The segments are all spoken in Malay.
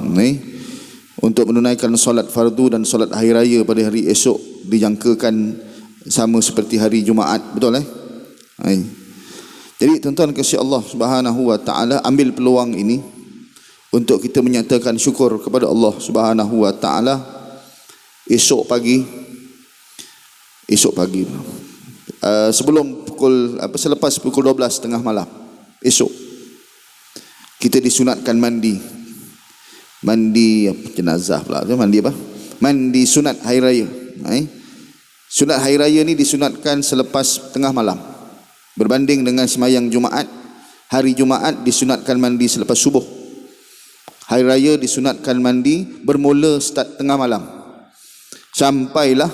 ni untuk menunaikan solat fardu dan solat hari raya pada hari esok dijangkakan sama seperti hari Jumaat, betul Jadi tuan-tuan kasih Allah Subhanahu wa taala, ambil peluang ini untuk kita menyatakan syukur kepada Allah Subhanahu wa taala. Esok pagi sebelum selepas pukul 12 tengah malam esok kita disunatkan mandi jenazah pula, mandi sunat hari raya. Sunat hari raya ni disunatkan selepas tengah malam, berbanding dengan semayang Jumaat. Hari Jumaat disunatkan mandi selepas subuh. Hari raya disunatkan mandi bermula start tengah malam sampailah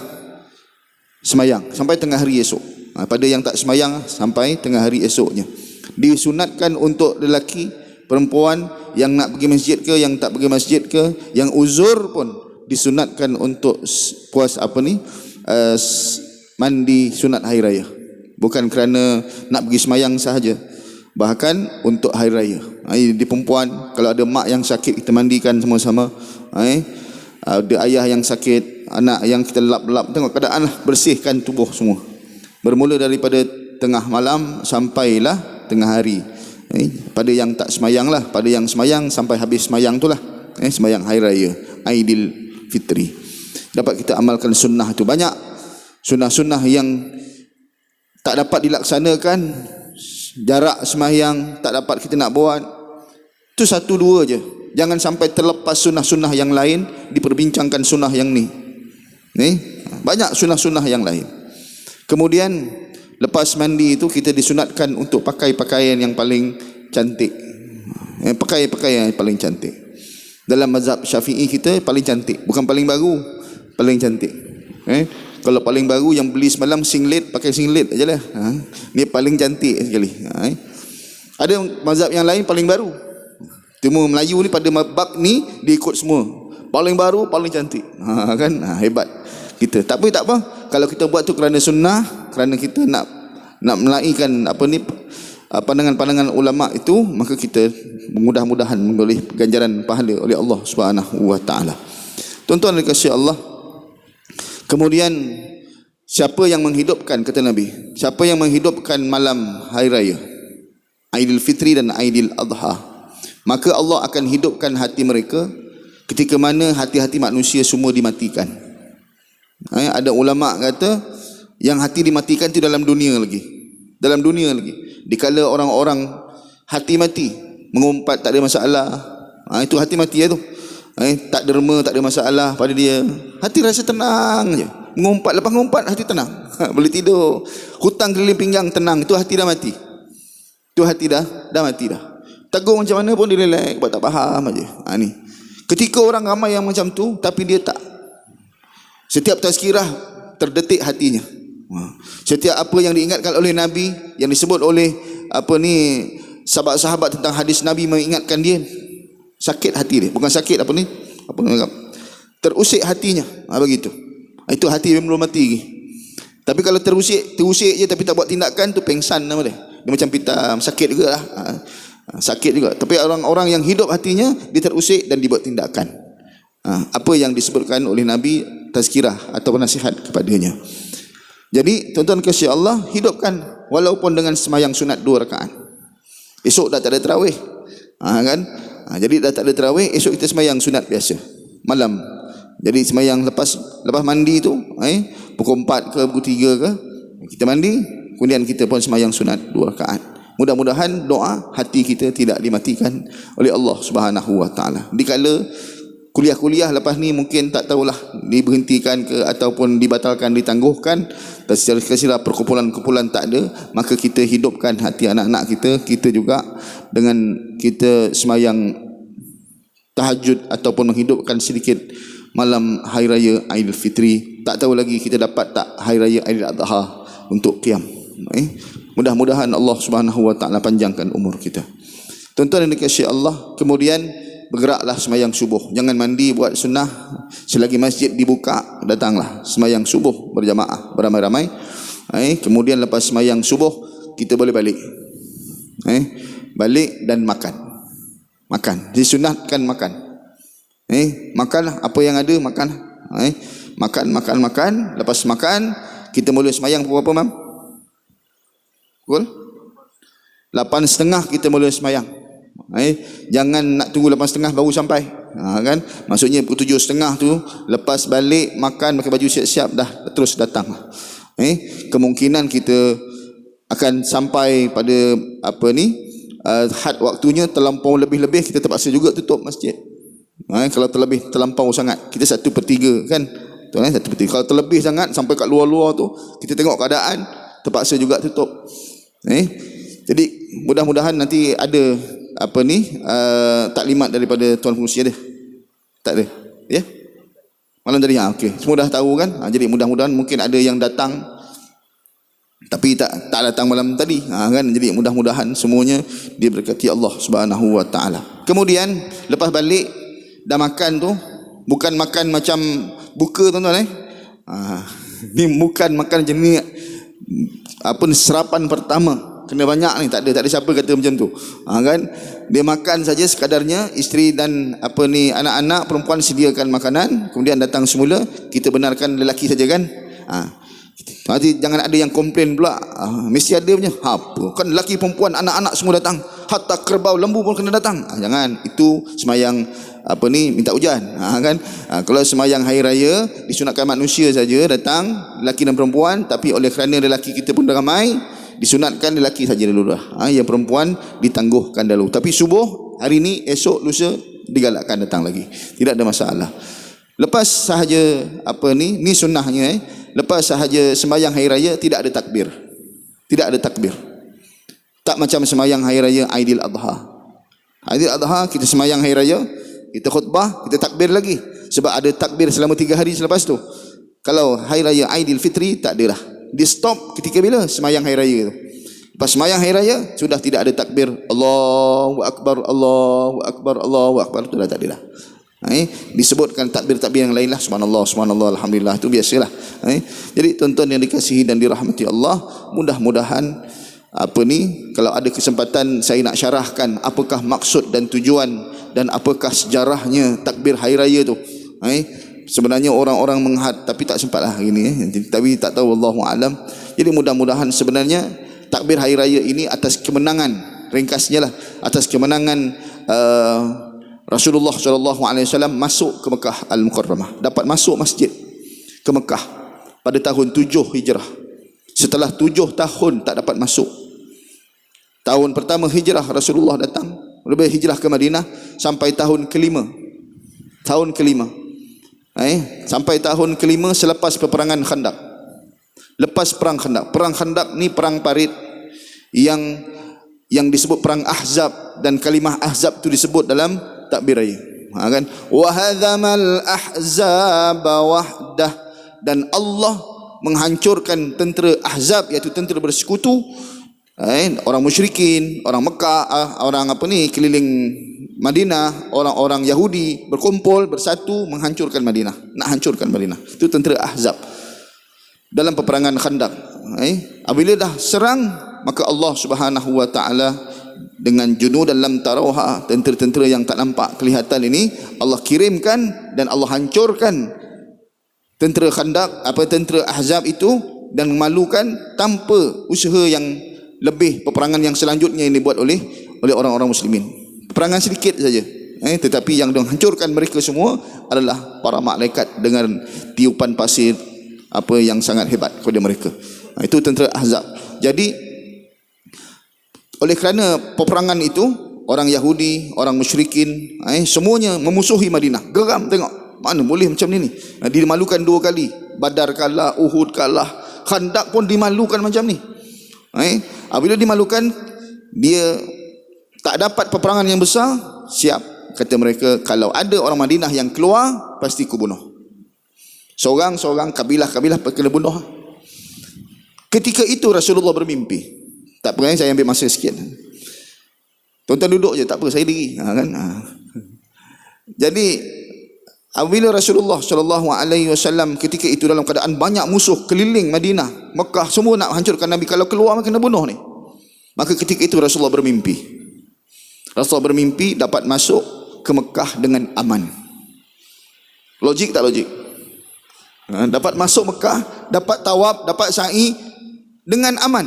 semayang, sampai tengah hari esok. Pada yang tak semayang sampai tengah hari esoknya. Disunatkan untuk lelaki, perempuan yang nak pergi masjid ke, yang tak pergi masjid ke, yang uzur pun disunatkan untuk mandi sunat hari raya. Bukan kerana nak pergi semayang sahaja, bahkan untuk hari raya. Di perempuan, kalau ada mak yang sakit, kita mandikan sama-sama. Ada ayah yang sakit, anak yang kita lap-lap, tengok keadaan lah, bersihkan tubuh semua. Bermula daripada tengah malam sampailah tengah hari. Pada yang tak semayang lah, pada yang semayang sampai habis semayang tu lah, semayang hari raya Aidil Fitri. Dapat kita amalkan sunnah tu. Banyak sunnah-sunnah yang tak dapat dilaksanakan, jarak semayang tak dapat kita nak buat. Itu satu dua je. Jangan sampai terlepas sunnah-sunnah yang lain, diperbincangkan sunnah yang ni. Banyak sunnah-sunnah yang lain. Kemudian lepas mandi itu kita disunatkan untuk pakai pakaian yang paling cantik. Pakai pakaian yang paling cantik. Dalam mazhab Syafi'i kita paling cantik, bukan paling baru, paling cantik. Kalau paling baru yang beli semalam singlet, pakai singlet ajalah. Ni paling cantik sekali. Ada mazhab yang lain paling baru. Cuma Melayu ni pada bab ni dia ikut semua. Paling baru, paling cantik. Hebat kita. Tak apa. Kalau kita buat tu kerana sunnah, kerana kita nak melaikan pandangan-pandangan ulama itu, maka kita mudah-mudahan mengalih ganjaran pahala oleh Allah Subhanahu wa taala. Tuan-tuan dikasihi Allah. Kemudian siapa yang menghidupkan, kata Nabi, siapa yang menghidupkan malam hari raya Aidil Fitri dan Aidil Adha, maka Allah akan hidupkan hati mereka ketika mana hati-hati manusia semua dimatikan. Ada ulama kata yang hati dimatikan itu dalam dunia lagi. Dalam dunia lagi. Dikala orang-orang hati mati, mengumpat tak ada masalah. Itu hati mati tu. Tak derma, tak ada masalah pada dia. Hati rasa tenang je. Mengumpat, lepas mengumpat hati tenang. Boleh tidur. Hutang keliling pinggang tenang. Itu hati dah mati. Itu hati dah mati dah. Tegur macam mana pun dia relax, buat tak faham aja. Ni. Ketika orang ramai yang macam tu, tapi dia tak. Setiap tazkirah terdetik hatinya. Setiap apa yang diingatkan oleh Nabi, yang disebut oleh sahabat-sahabat tentang hadis Nabi mengingatkan dia, sakit hati dia. Bukan sakit terusik hatinya. Begitu. Itu hati yang belum mati lagi. Tapi kalau terusik je tapi tak buat tindakan, tu pengsan nama dia. Dia macam pitam, sakit juga lah. Sakit juga. Tapi orang-orang yang hidup hatinya, dia terusik dan dibuat tindakan. Apa yang disebutkan oleh Nabi, tazkirah atau nasihat kepadanya. Jadi tuan-tuan kasih Allah, hidupkan walaupun dengan semayang sunat 2 rakaat. Esok dah tak ada tarawih, kan? Jadi dah tak ada tarawih, esok kita semayang sunat biasa malam. Jadi semayang lepas mandi tu, pukul 4 ke pukul 3 ke, kita mandi, kemudian kita pun semayang sunat 2 rakaat. Mudah-mudahan doa hati kita tidak dimatikan oleh Allah Subhanahu wa taala. Dikala kuliah-kuliah lepas ni mungkin tak tahulah diberhentikan ke ataupun dibatalkan, ditangguhkan, tersirat perkumpulan-kumpulan tak ada, maka kita hidupkan hati anak-anak kita juga dengan kita semayang tahajud ataupun menghidupkan sedikit malam hari raya Aidil Fitri. Tak tahu lagi kita dapat tak hari raya Aidil Adha untuk qiyam. Mudah-mudahan Allah Subhanahu wa taala panjangkan umur kita. Tuan-tuan yang dikasihi Allah, kemudian bergeraklah semayang subuh. Jangan mandi buat sunnah. Selagi masjid dibuka, datanglah semayang subuh berjamaah beramai-ramai. Kemudian lepas semayang subuh, kita boleh balik. Balik dan makan. Disunatkan makan. Makanlah apa yang ada, makan. Makan. Lepas makan, kita mula semayang pukul berapa, Mam? Pukul 8.30 kita mula semayang. Jangan nak tunggu 8.30 baru sampai. Kan? Maksudnya pukul 7.30 tu, lepas balik, makan, pakai baju siap-siap, dah terus datang. Kemungkinan kita akan sampai pada had waktunya terlampau lebih-lebih, kita terpaksa juga tutup masjid. Kalau terlampau sangat, kita 1/3 kan. 1/3. Kalau terlebih sangat sampai kat luar-luar tu, kita tengok keadaan, terpaksa juga tutup. Jadi mudah-mudahan nanti ada taklimat daripada Tuan Pengurusi ada? Tak ada? Ya? Malam tadi? Okey. Semua dah tahu kan? Jadi mudah-mudahan mungkin ada yang datang tapi tak datang malam tadi. Kan? Jadi mudah-mudahan semuanya diberkati Allah Subhanahu wa taala. Kemudian lepas balik dah makan tu, bukan makan macam buka tuan-tuan ni bukan makan jenis serapan pertama. Kena banyak ni, tak ada siapa kata macam tu. Kan? Dia makan saja sekadarnya, isteri dan anak-anak perempuan sediakan makanan, kemudian datang semula, kita benarkan lelaki saja kan. Nanti jangan ada yang komplain pula, mesti ada punya. Apa? Kan lelaki perempuan anak-anak semua datang, hatta kerbau lembu pun kena datang. Jangan, itu semayang minta hujan. Kan? Kalau semayang hari raya disunatkan manusia saja datang, lelaki dan perempuan, tapi oleh kerana lelaki kita pun ramai, disunatkan lelaki saja dulu dah. Yang perempuan ditangguhkan dulu. Tapi subuh hari ni, esok, lusa digalakkan datang lagi. Tidak ada masalah. Lepas sahaja ni sunnahnya lepas sahaja sembahyang hari raya tidak ada takbir. Tidak ada takbir. Tak macam sembahyang hari raya Aidil Adha. Aidil Adha kita sembahyang hari raya, kita khutbah, kita takbir lagi. Sebab ada takbir selama 3 hari selepas tu. Kalau hari raya Aidil Fitri tak ada dah. Dia stop ketika bila? Semayang hari raya tu. Lepas semayang hari raya, sudah tidak ada takbir. Allahu Akbar, Allahu Akbar, Allahu Akbar. Itu dah tak ada dah. Disebutkan takbir-takbir yang lain lah. Subhanallah, subhanallah, alhamdulillah. Itu biasalah. Jadi tuan-tuan yang dikasihi dan dirahmati Allah, mudah-mudahan kalau ada kesempatan saya nak syarahkan apakah maksud dan tujuan dan apakah sejarahnya takbir hari raya tu. Sebenarnya orang-orang menghad tapi tak sempatlah hari ni. Tapi tak tahu, wallahu alam. Jadi mudah-mudahan sebenarnya takbir hari raya ini atas kemenangan, ringkasnya lah, atas kemenangan Rasulullah SAW masuk ke Mekah Al-Mukarramah, dapat masuk masjid ke Mekah pada tahun 7 Hijrah. Setelah 7 tahun tak dapat masuk. Tahun pertama Hijrah Rasulullah datang, lebih hijrah ke Madinah sampai tahun kelima. Tahun kelima. Sampai tahun kelima selepas peperangan Khandaq. Lepas perang Khandaq. Perang Khandaq ni perang parit yang disebut perang Ahzab, dan kalimah Ahzab tu disebut dalam takbir raya. Kan? Wa hadzamal ahzab wahdah, dan Allah menghancurkan tentera Ahzab, iaitu tentera bersekutu, orang musyrikin, orang Mekah, orang keliling Madinah, orang-orang Yahudi berkumpul bersatu menghancurkan Madinah, nak hancurkan Madinah. Itu tentera Ahzab dalam peperangan Khandaq. Apabila dah serang, maka Allah Subhanahu wa taala dengan junudan lam tarauha, tentera-tentera yang tak nampak kelihatan ini, Allah kirimkan dan Allah hancurkan tentera Khandaq, tentera Ahzab itu, dan memalukan tanpa usaha yang lebih. Peperangan yang selanjutnya ini dibuat oleh orang-orang muslimin. Peperangan sedikit saja, tetapi yang menghancurkan mereka semua adalah para malaikat dengan tiupan pasir yang sangat hebat kepada mereka. Itu tentera Ahzab. Jadi oleh kerana peperangan itu, orang Yahudi, orang musyrikin, semuanya memusuhi Madinah. Geram tengok, mana boleh macam ni. Dimalukan 2 kali. Badar kalah, Uhud kalah, Khandaq pun dimalukan macam ni. Apabila dimalukan, dia tak dapat peperangan yang besar, siap, kata mereka, kalau ada orang Madinah yang keluar, pasti ku bunuh. Seorang-seorang, kabilah-kabilah kena bunuh. Ketika itu Rasulullah bermimpi. Tak apa, saya ambil masa sikit. Tuan-tuan duduk je, tak apa, saya diri. Jadi apabila Rasulullah SAW ketika itu dalam keadaan banyak musuh keliling Madinah, Mekah, semua nak hancurkan Nabi, kalau keluar kena bunuh ni. Maka ketika itu Rasulullah bermimpi. Rasulullah bermimpi dapat masuk ke Mekah dengan aman. Logik tak logik? Dapat masuk Mekah, dapat tawaf, dapat sa'i dengan aman.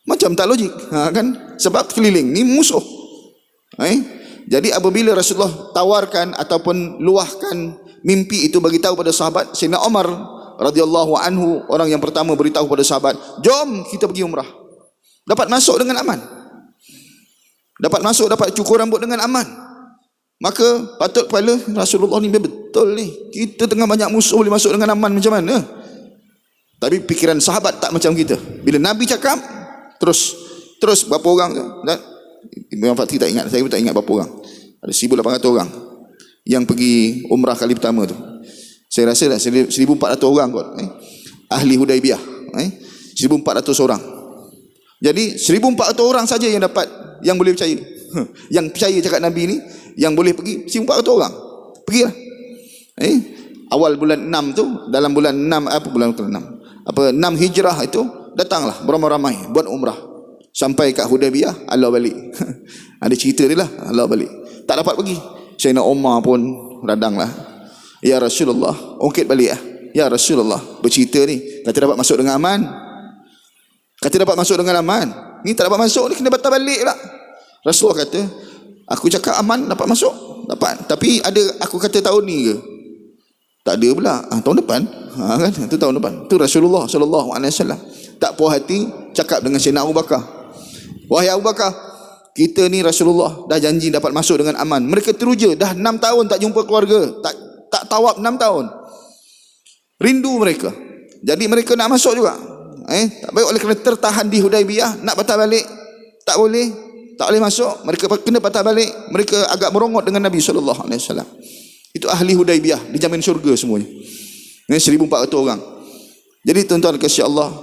Macam tak logik, kan? Sebab keliling ni musuh. Jadi apabila Rasulullah tawarkan ataupun luahkan mimpi itu bagi tahu pada sahabat, Sayyidina Umar radhiyallahu anhu orang yang pertama beritahu pada sahabat, jom kita pergi umrah. Dapat masuk dengan aman. Dapat masuk, dapat cukur rambut dengan aman. Maka patut kepala Rasulullah ni betul ni. Kita tengah banyak musuh boleh masuk dengan aman macam mana? Tapi pikiran sahabat tak macam kita. Bila Nabi cakap, terus berapa orang tu? Imam Fatih tak ingat, saya pun tak ingat berapa orang. Ada 1,800 orang yang pergi umrah kali pertama tu. Saya rasa dah 1,400 orang kot. Ahli Hudaibiyah. 1,400 orang. Jadi 1,400 orang saja yang dapat, yang boleh percaya. Yang percaya cakap Nabi ni, yang boleh pergi 1,400 orang. Pergilah. Awal bulan 6 tu, dalam bulan 6 6 Hijrah itu, datanglah beramai-ramai buat umrah. Sampai kat Hudaibiyah, Allah balik. Ada cerita dia lah, Allah balik. Tak dapat pergi. Sayyidina Umar pun radanglah. Ya Rasulullah, ungkit balik lah. Ya Rasulullah, bercerita ni, kata dapat masuk dengan aman. Kata dapat masuk dengan aman. Ni tak dapat masuk, ni kena batal balik lah. Rasulullah kata, aku cakap aman dapat masuk, dapat. Tapi ada aku kata tahun ni ke? Tak ada pula. Tahun depan. Kan? Itu tahun depan. Itu Rasulullah sallallahu alaihi wasallam. Tak puas hati cakap dengan Sayyidina Abu Bakar. Wahai Abu Bakar, kita ni Rasulullah dah janji dapat masuk dengan aman. Mereka teruja dah 6 tahun tak jumpa keluarga, tak tawaf 6 tahun. Rindu mereka. Jadi mereka nak masuk juga. Tak baik oleh kerana tertahan di Hudaibiyah, nak patah balik tak boleh masuk. Mereka kena patah balik. Mereka agak merongot dengan Nabi sallallahu alaihi wasallam. Itu ahli Hudaibiyah, dijamin syurga semuanya. 1,400 orang. Jadi tuan-tuan kasih Allah,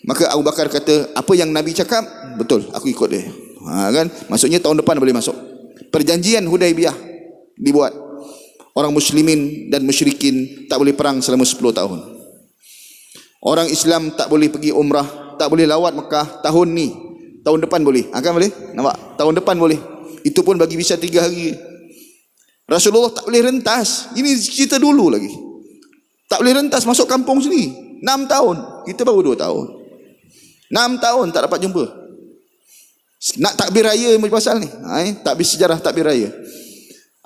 maka Abu Bakar kata, apa yang Nabi cakap betul, aku ikut dia. Kan? Maksudnya tahun depan boleh masuk. Perjanjian Hudaibiyah dibuat. Orang muslimin dan musyrikin tak boleh perang selama 10 tahun. Orang Islam tak boleh pergi umrah, tak boleh lawat Mekah tahun ni. Tahun depan boleh. Kan boleh? Nampak? Tahun depan boleh. Itu pun bagi visa 3 hari. Rasulullah tak boleh rentas. Ini cerita dulu lagi. Tak boleh rentas masuk kampung sini. 6 tahun. Kita baru 2 tahun. 6 tahun tak dapat jumpa. Nak takbir raya pasal ni. Takbir sejarah takbir raya.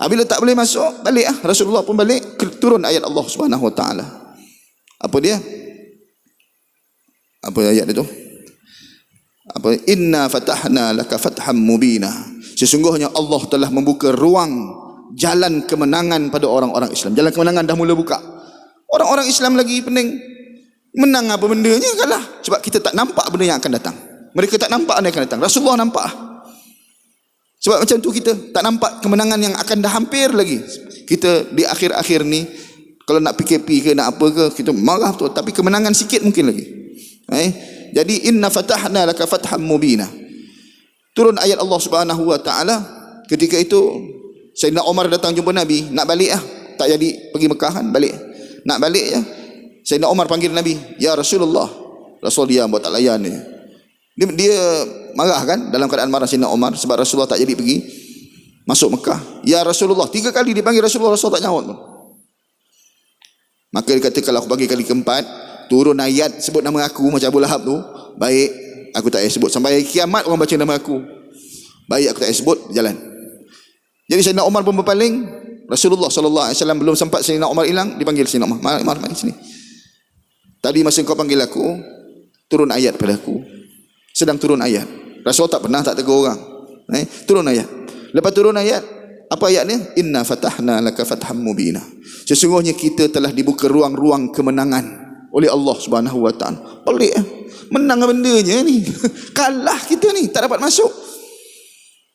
Bila tak boleh masuk, balik lah. Rasulullah pun balik. Turun ayat Allah Subhanahu Wa Taala. Apa dia? Apa ayat itu? Apa? Inna fatahna laka fatham mubina. Sesungguhnya Allah telah membuka ruang jalan kemenangan pada orang-orang Islam. Jalan kemenangan dah mula buka. Orang-orang Islam lagi pening. Menang apa bendanya kalah. Sebab kita tak nampak benda yang akan datang. Mereka tak nampak benda yang akan datang. Rasulullah nampak. Sebab macam tu kita tak nampak kemenangan yang akan dah hampir lagi. Kita di akhir-akhir ni, kalau nak PKP ke nak apa ke, kita marah betul. Tapi kemenangan sikit mungkin lagi. Jadi inna fatahna laka fatham mubina. Turun ayat Allah Subhanahu Wa Taala. Ketika itu Sayyidina Umar datang jumpa Nabi, nak balik lah. Tak jadi pergi Mekah kan, balik. Nak balik ya. Sayyidina Umar panggil Nabi, ya Rasulullah. Rasul diam, buat tak layan dia. Dia marah kan, dalam keadaan marah Sayyidina Umar sebab Rasulullah tak jadi pergi masuk Mekah. Ya Rasulullah, 3 kali dipanggil Rasulullah, Rasul tak jawab pun. Maka dia kata, kalau aku panggil kali keempat, turun ayat sebut nama aku macam Abu Lahab tu, baik, aku tak payah sebut. Sampai kiamat orang baca nama aku, baik, aku tak payah sebut, jalan. Jadi Sayyidina Umar pun berpaling. Rasulullah sallallahu alaihi wasallam belum sempat Sayyidina Umar hilang, dipanggil Sayyidina Umar, mari sini. Tadi masa kau panggil aku, turun ayat pada aku. Sedang turun ayat. Rasul tak pernah tak tegur orang. Turun ayat. Lepas turun ayat, apa ayatnya? Inna fatahna laka fatham mubina. Sesungguhnya kita telah dibuka ruang-ruang kemenangan oleh Allah Subhanahu Wa Taala. Pelik menang bendanya ni. Kalah kita ni, tak dapat masuk.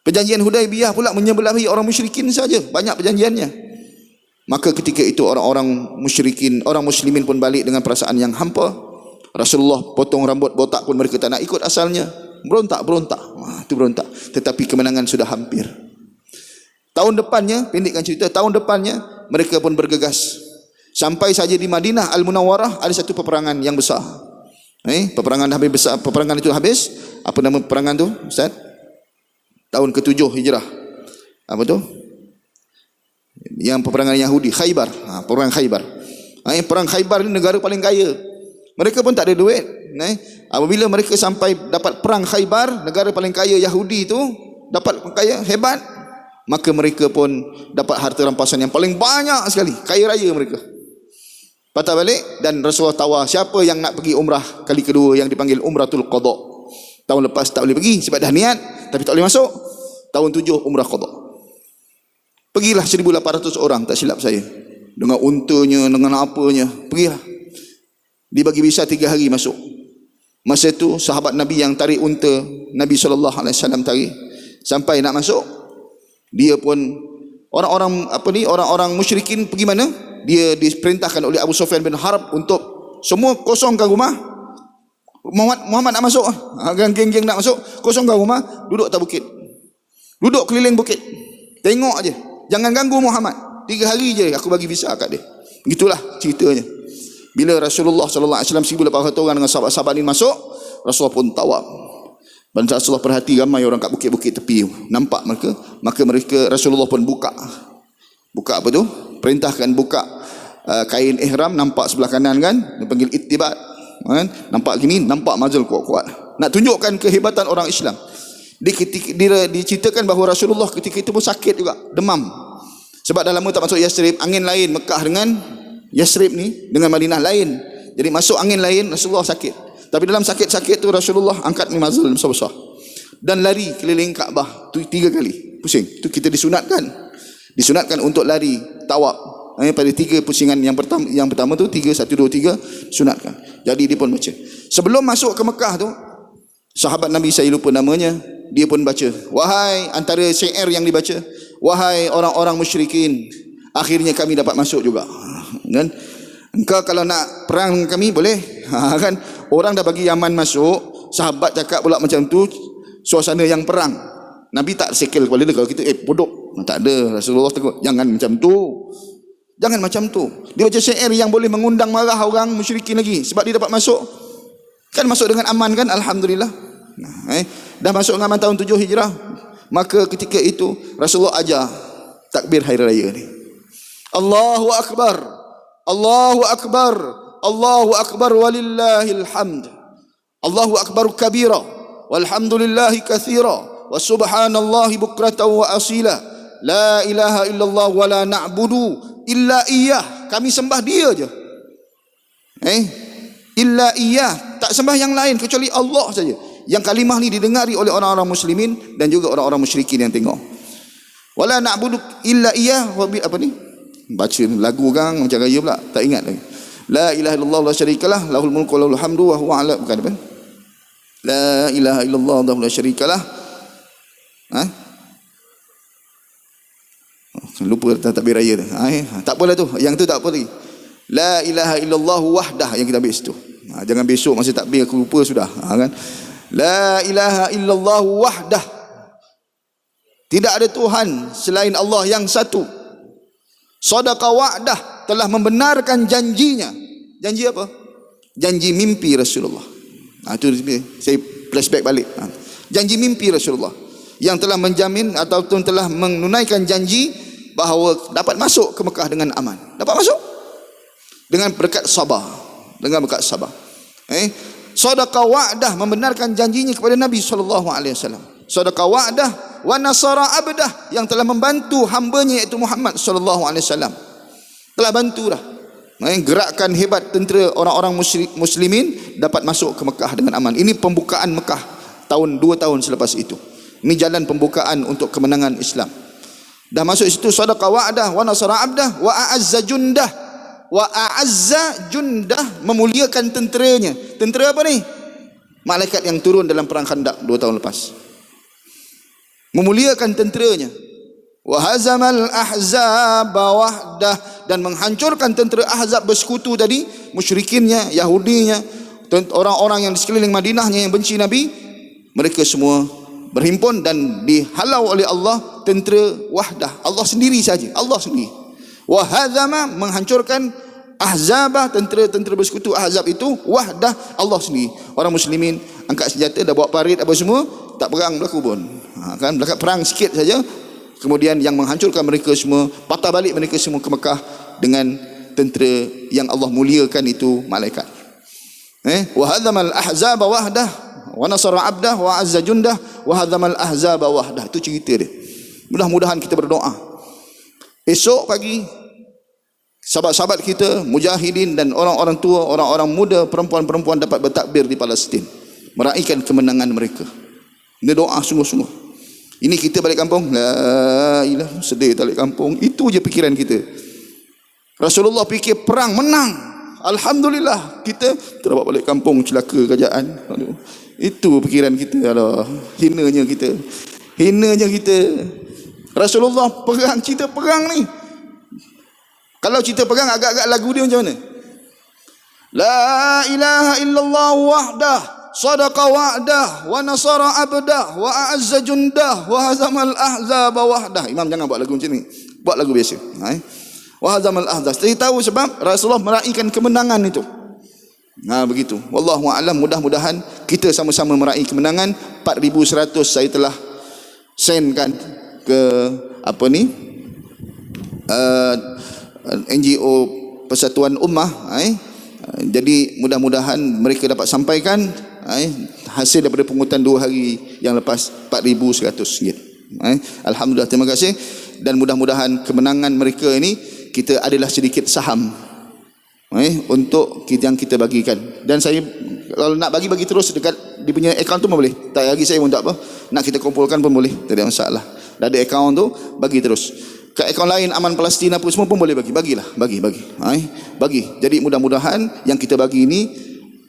Perjanjian Hudaibiyah pula menyebelahi orang musyrikin saja. Banyak perjanjiannya. Maka ketika itu orang-orang musyrikin, orang muslimin pun balik dengan perasaan yang hampa. Rasulullah potong rambut botak pun mereka tak nak ikut asalnya. Berontak. Itu berontak. Tetapi kemenangan sudah hampir. Tahun depannya, pendekkan cerita, tahun depannya mereka pun bergegas. Sampai saja di Madinah Al-Munawwarah ada satu peperangan yang besar. Peperangan habis besar, peperangan itu habis. Apa nama peperangan tu, Ustaz? Tahun ke-7 Hijrah. Apa tu? yang peperangan Yahudi, Khaybar. Perang Khaybar. Perang Khaybar ni negara paling kaya. Mereka pun tak ada duit. Apabila mereka sampai dapat perang Khaybar, negara paling kaya Yahudi tu dapat kaya hebat, maka mereka pun dapat harta rampasan yang paling banyak sekali. Kaya raya mereka. Patah balik dan Rasulullah tawar siapa yang nak pergi umrah kali kedua yang dipanggil Umratul Qadha. Tahun lepas tak boleh pergi sebab dah niat tapi tak boleh masuk. Tahun 7 umrah qadha. Pergilah 1,800 orang tak silap saya. Dengan untanya, dengan apanya, pergilah. Dibagi visa 3 hari masuk. Masa itu sahabat Nabi yang tarik unta, Nabi SAW tarik sampai nak masuk, dia pun orang-orang musyrikin pergi mana? Dia diperintahkan oleh Abu Sufyan bin Harb untuk semua kosongkan rumah. Muhammad nak masuk, geng-geng nak masuk, kosongkan rumah, duduk atas bukit. Duduk keliling bukit. Tengok aje. Jangan ganggu Muhammad. 3 hari je aku bagi visa kat dia. Begitulah ceritanya. Bila Rasulullah SAW 1,800 orang dengan sahabat-sahabat ni masuk, Rasulullah pun tawaf. Dan Rasulullah perhati ramai orang kat bukit-bukit tepi, nampak mereka, maka Rasulullah pun buka apa tu? Perintahkan buka kain ihram, nampak sebelah kanan kan, dia panggil ittibat kan? Nampak gini, nampak mazal kuat-kuat. Nak tunjukkan kehebatan orang Islam. Diceritakan bahawa Rasulullah ketika itu pun sakit juga, demam. Sebab dah lama tak masuk Yasrib, angin lain Mekah dengan Yasrib ni dengan Madinah lain. Jadi masuk angin lain, Rasulullah sakit. Tapi dalam sakit-sakit tu Rasulullah angkat mazal besar-besar dan lari keliling Kaabah tu 3 kali. Pusing. Tu kita disunatkan untuk lari tawaf. Pada 3 pusingan yang pertama tu 3 1 2 3 sunatkan. Jadi dia pun baca. Sebelum masuk ke Mekah tu, sahabat Nabi saya lupa namanya, dia pun baca. Wahai, antara syair yang dibaca, wahai orang-orang musyrikin, akhirnya kami dapat masuk juga. Kan? Engkau kalau nak perang dengan kami boleh. Kan? Orang dah bagi Yaman masuk, sahabat cakap pula macam tu, suasana yang perang. Nabi tak sekel kepala dia kalau kita bodoh. Tak ada. Rasulullah tegur, jangan macam tu. Jangan macam tu. Dia baca syair yang boleh mengundang marah orang musyrikin lagi sebab dia dapat masuk. Kan masuk dengan aman kan, alhamdulillah. Dah masuk dengan aman tahun 7 Hijrah. Maka ketika itu Rasulullah ajar takbir hari raya ni. Allahu akbar. Allahu akbar. Allahu akbar walillahil hamd. Allahu akbar kabira walhamdulillahi katsira wa subhanallahi bukratan wa asila. La ilaha illallah wa la na'budu illa iyyah. Kami sembah dia je. Illa iyyah, tak sembah yang lain kecuali Allah saja. Yang kalimah ni didengari oleh orang-orang muslimin dan juga orang-orang musyrikin yang tengok. Wala na'budu illa iyyah, apa ni? Baca lagu kan macam raya pula, tak ingat lagi. La ilaha illallah la syarikalah, lahul mulku wa lahul hamdu wa huwa ala, bukan apa? La ilaha illallah la syarikalah. Lupa takbir raya tu. Tak apalah tu, yang tu tak apa lagi. La ilaha illallah wahdah yang kita ambil situ. Jangan besok masa takbir aku lupa sudah. Kan? La ilaha illallah wahdah. Tidak ada Tuhan selain Allah yang satu. Sadaqa wa'dah, telah membenarkan janjinya. Janji apa? Janji mimpi Rasulullah. Itu saya flashback balik. Janji mimpi Rasulullah yang telah menjamin ataupun telah menunaikan janji bahawa dapat masuk ke Mekah dengan aman. Dapat masuk dengan berkat sabar. Dengan berkat sabar. Sadaqa wa'dah, membenarkan janjinya kepada Nabi SAW. Sadaqa wa'dah wa nasara abdah, yang telah membantu hambanya iaitu Muhammad SAW. Telah bantu dah. Gerakan hebat tentera orang-orang muslimin dapat masuk ke Mekah dengan aman. Ini pembukaan Mekah 2 tahun selepas itu. Ini jalan pembukaan untuk kemenangan Islam. Dah masuk situ, sadaqa wa'dah wa nasara abdah wa a'azza jundah. Wa a'azza jundah, memuliakan tenteranya. Tentera apa ni? Malaikat yang turun dalam perang Khandaq 2 tahun lepas. Memuliakan tenteranya. Wa hazamal ahzab wahdah, dan menghancurkan tentera Ahzab bersekutu tadi, musyrikinnya, Yahudinya, orang-orang yang di sekeliling Madinahnya yang benci Nabi, mereka semua berhimpun dan dihalau oleh Allah. Tentera wahdah, Allah sendiri saja, Allah sendiri. Wa hazama, menghancurkan ahzabah, tentera-tentera bersekutu Ahzab itu, wahdah, Allah sendiri. Orang muslimin angkat senjata, dah bawa parit apa semua, tak perang berlaku pun. Kan berlaku perang sikit saja. Kemudian yang menghancurkan mereka semua patah balik mereka semua ke Mekah dengan tentera yang Allah muliakan itu malaikat. Wa hadzamal ahzaba wahdah wa nasara abdah wa azza jundah wa hadzamal ahzaba wahdah. Itu cerita dia. Mudah-mudahan kita berdoa esok pagi sahabat-sahabat kita mujahidin dan orang-orang tua, orang-orang muda, perempuan-perempuan dapat bertakbir di Palestin, meraihkan kemenangan mereka. Ini doa sungguh-sungguh. Ini kita balik kampung, la ilah, sedih balik kampung. Itu je pikiran kita. Rasulullah fikir perang menang, alhamdulillah. Kita terdapat balik kampung, celaka kerajaan. Aduh, itu pikiran kita. Alah, hinanya kita. Hinanya kita. Rasulullah perang, cerita perang ni. Kalau cerita perang agak-agak lagu dia macam mana? La ilaha illallah wahdah, sadaqa wa'dah, wa nasara abdah, wa a'azza jundah, wa hazamal ahzaba wahdah. Imam jangan buat lagu macam ni. Buat lagu biasa. Wa hazamal ahzab. Jadi tahu sebab Rasulullah meraihkan kemenangan itu. Begitu. Wallahu a'lam. Mudah-mudahan kita sama-sama meraih kemenangan. 4100 saya telah sendkan ke NGO Persatuan Ummah. Jadi mudah-mudahan mereka dapat sampaikan hasil daripada pungutan 2 hari yang lepas, RM4,100. Alhamdulillah, terima kasih. Dan mudah-mudahan kemenangan mereka ini kita adalah sedikit saham untuk yang kita bagikan. Dan saya kalau nak bagi terus dekat dia punya akaun tu pun boleh. Tak bagi saya pun tak apa. Nak kita kumpulkan pun boleh. Tak ada masalah. Dah ada akaun tu, bagi terus. Ke akaun lain Aman Palestin apa semua pun boleh bagi. Bagilah, bagi. Bagi. Jadi mudah-mudahan yang kita bagi ini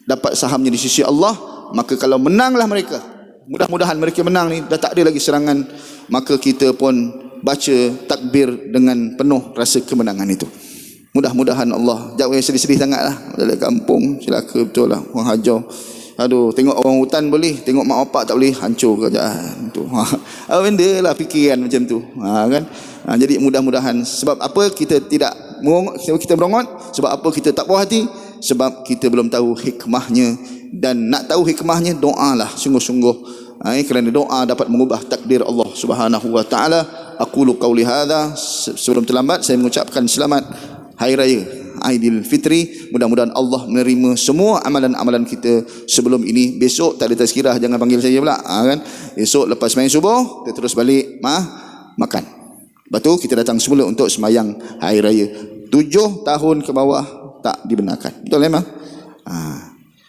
dapat sahamnya di sisi Allah. Maka kalau menanglah mereka, mudah-mudahan mereka menang ni, dah tak ada lagi serangan, maka kita pun baca takbir dengan penuh rasa kemenangan itu. Mudah-mudahan Allah. Jauh yang sedih-sedih sangatlah. Dari kampung celaka betul lah. Orang hajar. Aduh, tengok orang hutan boleh, tengok mak bapak tak boleh, hancur kerajaan tu. Benda lah fikiran macam tu. Kan? Jadi mudah-mudahan, sebab apa kita tidak kita berongot, sebab apa kita tak puas hati, sebab kita belum tahu hikmahnya. Dan nak tahu hikmahnya, doalah sungguh-sungguh. Kerana doa dapat mengubah takdir Allah Subhanahu wa taala. Aqulu qauli hadza. Sebelum terlambat saya mengucapkan selamat Hari Raya Aidil Fitri. Mudah-mudahan Allah menerima semua amalan-amalan kita sebelum ini. Besok tak ada tazkirah, jangan panggil saya pula. Kan? Esok lepas main subuh kita terus balik makan. Lepas tu kita datang semula untuk semayang Hari Raya. 7 tahun ke bawah tak dibenarkan. Betul memang?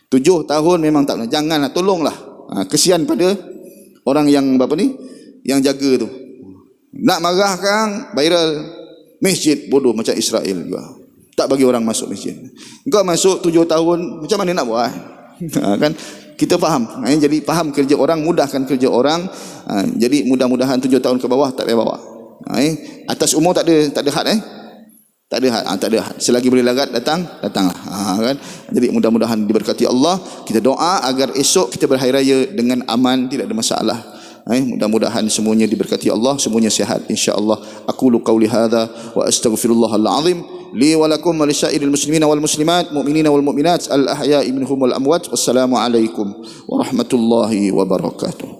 7 tahun memang tak benar. Janganlah, tolonglah. Kesian pada orang yang yang jaga tu. Nak marahkan viral masjid, bodoh macam Israel juga. Tak bagi orang masuk masjid. Engkau masuk 7 tahun, macam mana nak buat? Kan? Kita faham. Jadi faham kerja orang, mudahkan kerja orang. Jadi mudah-mudahan 7 tahun ke bawah tak payah bawa. Atas umur tak ada had. Tak ada had. Selagi boleh lagat datanglah. Kan? Jadi mudah-mudahan diberkati Allah. Kita doa agar esok kita berhari raya dengan aman, tidak ada masalah. Mudah-mudahan semuanya diberkati Allah, semuanya sihat insya-Allah. Aqulu qauli hadza wa astaghfirullahal azim li wa lakum wa lisa'iril muslimina wal muslimat, mu'minina wal mu'minat, al ahya'i minhum wal amwat. Wassalamu alaikum warahmatullahi wabarakatuh.